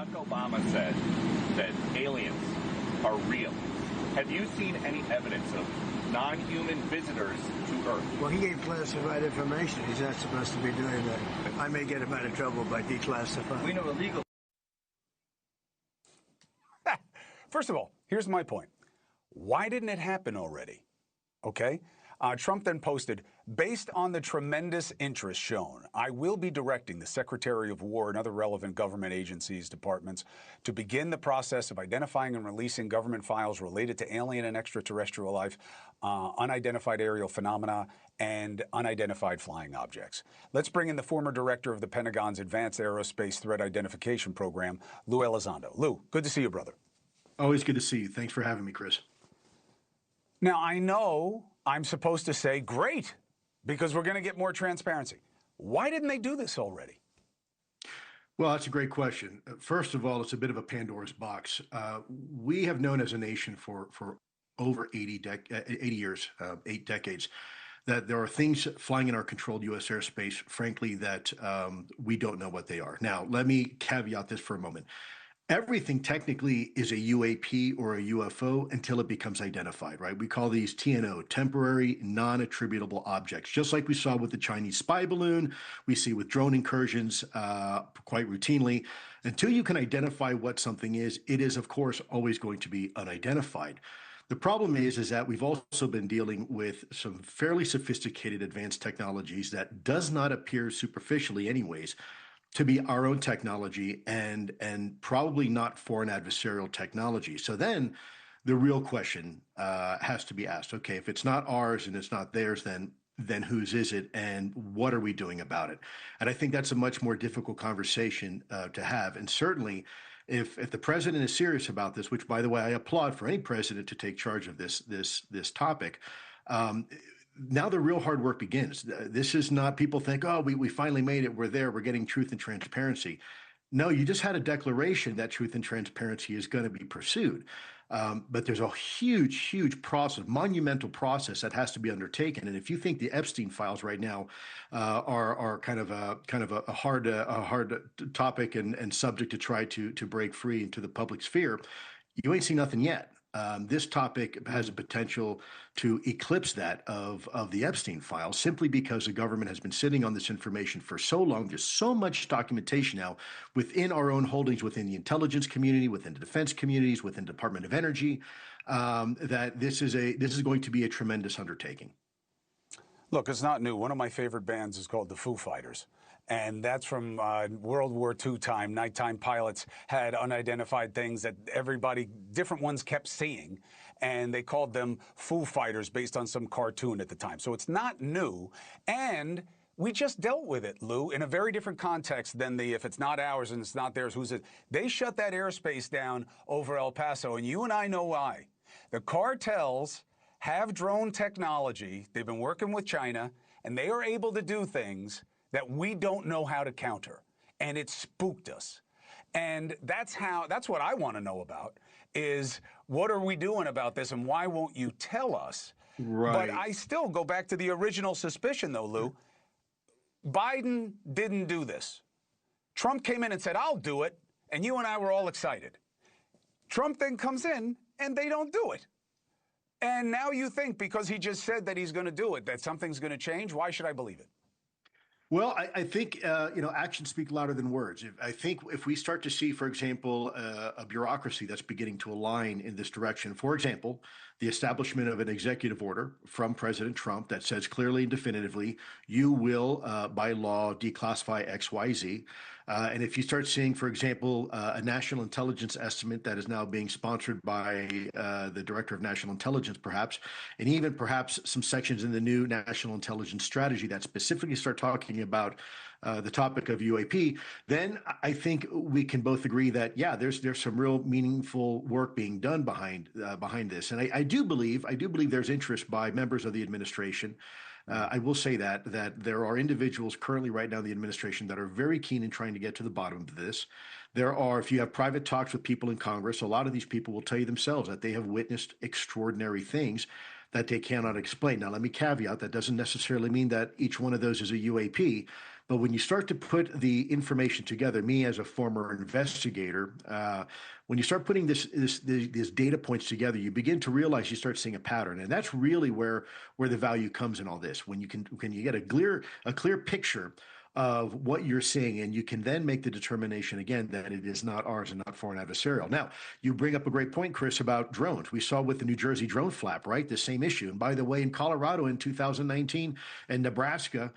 Barack Obama said that aliens are real. Have you seen any evidence of non-human visitors to Earth? Well, he gave classified information. He's not supposed to be doing that. I may get him out of trouble by declassifying. We know illegal. First of all, here's my point. Why didn't it happen already? Okay? Trump then posted, based on the tremendous interest shown, I will be directing the Secretary of War and other relevant government agencies, departments, to begin the process of identifying and releasing government files related to alien and extraterrestrial life, unidentified aerial phenomena, and unidentified flying objects. Let's bring in the former director of the Pentagon's Advanced Aerospace Threat Identification Program, Lou Elizondo. Lou, good to see you, brother. Always good to see you. Thanks for having me, Chris. Now, I know I'm supposed to say, great, because we're going to get more transparency. Why didn't they do this already? Well, that's a great question. First of all, it's a bit of a Pandora's box. We have known as a nation for over 80 years, 8 decades, that there are things flying in our controlled U.S. airspace, frankly, that we don't know what they are. Now, let me caveat this for a moment. Everything technically is a UAP or a UFO until it becomes identified, right? We call these TNO, temporary non-attributable objects, just like we saw with the Chinese spy balloon, we see with drone incursions quite routinely. Until you can identify what something is, it is, of course, always going to be unidentified. The problem is that we've also been dealing with some fairly sophisticated advanced technologies that does not appear superficially anyways to be our own technology and probably not foreign adversarial technology. So then the real question has to be asked, okay, if it's not ours and it's not theirs, then whose is it and what are we doing about it? And I think that's a much more difficult conversation to have. And certainly if the president is serious about this, which by the way, I applaud for any president to take charge of this topic, now the real hard work begins. This is not, people think, oh, we finally made it. We're there. We're getting truth and transparency. No, you just had a declaration that truth and transparency is going to be pursued. But there's a huge process, monumental process that has to be undertaken. And if you think the Epstein files right now are kind of a hard topic and subject to try to break free into the public sphere, you ain't seen nothing yet. This topic has a potential to eclipse that of the Epstein files simply because the government has been sitting on this information for so long. There's so much documentation now within our own holdings, within the intelligence community, within the defense communities, within Department of Energy, that this is going to be a tremendous undertaking. Look, it's not new. One of my favorite bands is called the Foo Fighters. And that's from World War II time. Nighttime pilots had unidentified things that everybody, different ones kept seeing. And they called them Foo Fighters based on some cartoon at the time. So it's not new. And we just dealt with it, Lou, in a very different context than the if it's not ours and it's not theirs, who's it? They shut that airspace down over El Paso. And you and I know why. The cartels have drone technology. They've been working with China. And they are able to do things that we don't know how to counter. And it spooked us. And that's what I want to know about is what are we doing about this and why won't you tell us? Right. But I still go back to the original suspicion though, Lou. Biden didn't do this. Trump came in and said, I'll do it. And you and I were all excited. Trump then comes in and they don't do it. And now you think because he just said that he's going to do it, that something's going to change? Why should I believe it? Well, I think, actions speak louder than words. I think if we start to see, for example, a bureaucracy that's beginning to align in this direction, for example, the establishment of an executive order from President Trump that says clearly and definitively, you will, by law, declassify XYZ. And if you start seeing, for example, a national intelligence estimate that is now being sponsored by the Director of National Intelligence, perhaps, and even perhaps some sections in the new National Intelligence Strategy that specifically start talking about the topic of UAP, then I think we can both agree that, yeah, there's some real meaningful work being done behind this. And I do believe there's interest by members of the administration. I will say that there are individuals currently right now in the administration that are very keen in trying to get to the bottom of this. There are, if you have private talks with people in Congress, a lot of these people will tell you themselves that they have witnessed extraordinary things that they cannot explain. Now, let me caveat, that doesn't necessarily mean that each one of those is a UAP, But when you start to put the information together, me as a former investigator, when you start putting these data points together, you begin to realize you start seeing a pattern, and that's really where the value comes in all this. When you get a clear picture of what you're seeing, and you can then make the determination again that it is not ours and not foreign adversarial. Now, you bring up a great point, Chris, about drones. We saw with the New Jersey drone flap, right? The same issue. And by the way, in Colorado in 2019 and Nebraska,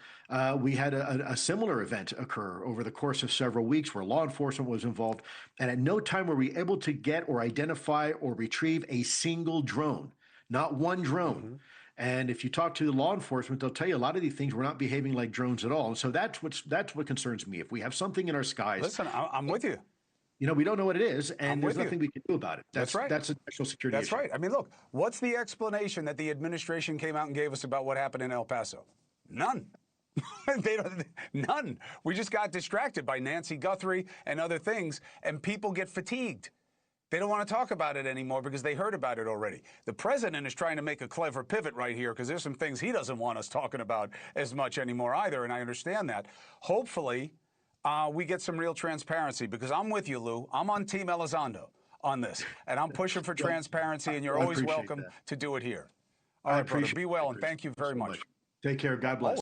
we had a similar event occur over the course of several weeks where law enforcement was involved. And at no time were we able to get or identify or retrieve a single drone, not one drone. Mm-hmm. And if you talk to the law enforcement, they'll tell you a lot of these things were not behaving like drones at all. And so that's what concerns me. If we have something in our skies, listen, I'm with you. You know, we don't know what it is, and there's nothing we can do about it. That's right. That's a national security issue. That's right. I mean, look, what's the explanation that the administration came out and gave us about what happened in El Paso? None. None. We just got distracted by Nancy Guthrie and other things, and people get fatigued. They don't want to talk about it anymore because they heard about it already. The president is trying to make a clever pivot right here because there's some things he doesn't want us talking about as much anymore either, and I understand that. Hopefully, we get some real transparency because I'm with you, Lou. I'm on Team Elizondo on this, and I'm pushing for transparency, and you're always welcome to do it here. All right, brother, be well, and thank you very much. Take care. God bless.